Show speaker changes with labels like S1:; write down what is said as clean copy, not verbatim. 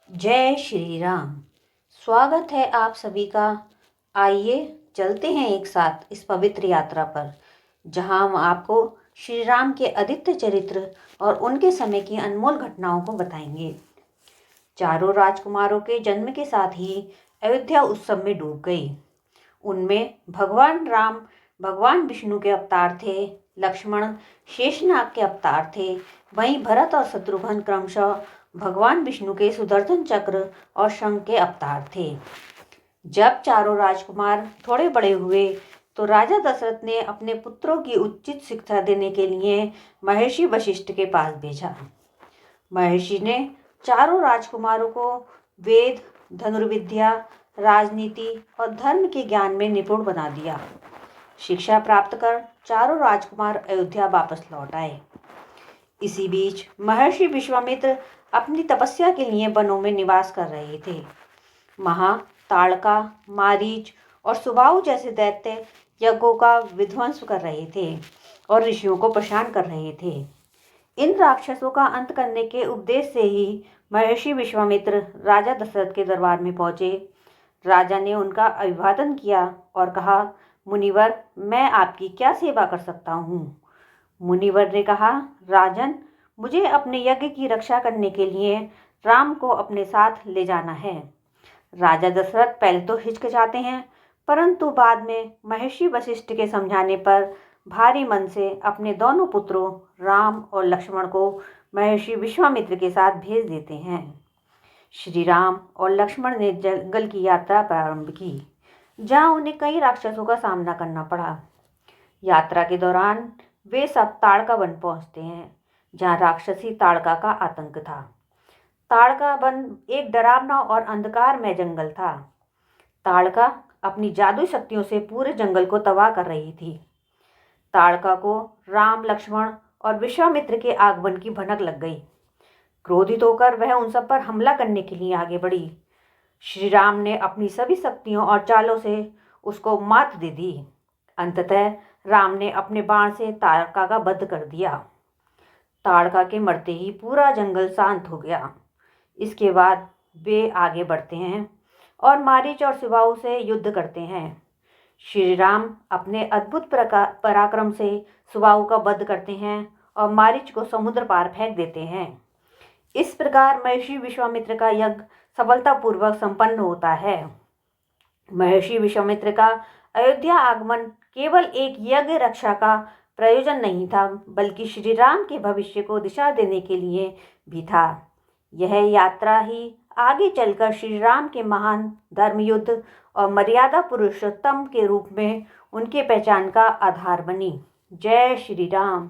S1: जय श्री राम। स्वागत है आप सभी का। आइए चलते हैं एक साथ इस पवित्र यात्रा पर, जहां हम आपको श्री राम के अद्वितीय चरित्र और उनके समय की अनमोल घटनाओं को बताएंगे। चारों राजकुमारों के जन्म के साथ ही अयोध्या उत्सव में डूब गई। उनमें भगवान राम भगवान विष्णु के अवतार थे, लक्ष्मण शेषनाग के अवतार थे, वहीं भरत और शत्रुघ्न क्रमशः भगवान विष्णु के सुदर्शन चक्र और शंख के अवतार थे। जब चारों राजकुमार थोड़े बड़े हुए तो राजा दशरथ ने अपने पुत्रों की उचित शिक्षा देने के लिए महर्षि वशिष्ठ के पास भेजा। महर्षि ने चारों राजकुमारों को वेद, धनुर्विद्या, राजनीति और धर्म के ज्ञान में निपुण बना दिया। शिक्षा प्राप्त कर चारों राजकुमार अयोध्या वापस लौट आए। इसी बीच महर्षि विश्वामित्र अपनी तपस्या के लिए वनों में निवास कर रहे थे। वहां ताड़का, मारीच और सुबाहु जैसे दैत्य यज्ञों का विध्वंस कर रहे थे और ऋषियों को परेशान कर रहे थे। इन राक्षसों का अंत करने के उपदेश से ही महर्षि विश्वामित्र राजा दशरथ के दरबार में पहुंचे। राजा ने उनका अभिवादन किया और कहा, मुनिवर, मैं आपकी क्या सेवा कर सकता हूँ। मुनिवर ने कहा, राजन, मुझे अपने यज्ञ की रक्षा करने के लिए राम को अपने साथ ले जाना है। राजा दशरथ पहले तो हिचकिचाते हैं, परंतु बाद में महर्षि वशिष्ठ के समझाने पर भारी मन से अपने दोनों पुत्रों राम और लक्ष्मण को महर्षि विश्वामित्र के साथ भेज देते हैं। श्री राम और लक्ष्मण ने जंगल की यात्रा प्रारंभ की, जहां उन्हें कई राक्षसों का सामना करना पड़ा। यात्रा के दौरान वे सब ताड़का वन पहुंचते हैं, जहां राक्षसी ताड़का का आतंक था। ताड़का वन एक डरावना और अंधकारमय जंगल था। ताड़का अपनी जादुई शक्तियों से पूरे जंगल को तबाह कर रही थी। ताड़का को राम, लक्ष्मण और विश्वामित्र के आगमन की भनक लग गई। क्रोधित होकर वह उन सब पर हमला करने के लिए आगे बढ़ी। श्री राम ने अपनी सभी शक्तियों और चालों से उसको मात दे दी। अंततः राम ने अपने बाण से ताड़का का वध कर दिया। ताड़का के मरते ही पूरा जंगल शांत हो गया। इसके बाद वे आगे बढ़ते हैं और मारीच और सुबाहु से युद्ध करते हैं। श्री राम अपने अद्भुत पराक्रम से सुबाहु का वध करते हैं और मारीच को समुद्र पार फेंक देते हैं। इस प्रकार महर्षि विश्वामित्र का यज्ञ सफलतापूर्वक संपन्न होता है। महर्षि विश्वामित्र का अयोध्या आगमन केवल एक यज्ञ रक्षा का प्रयोजन नहीं था, बल्कि श्री राम के भविष्य को दिशा देने के लिए भी था। यह यात्रा ही आगे चलकर श्री राम के महान धर्मयुद्ध और मर्यादा पुरुषोत्तम के रूप में उनके पहचान का आधार बनी। जय श्री राम।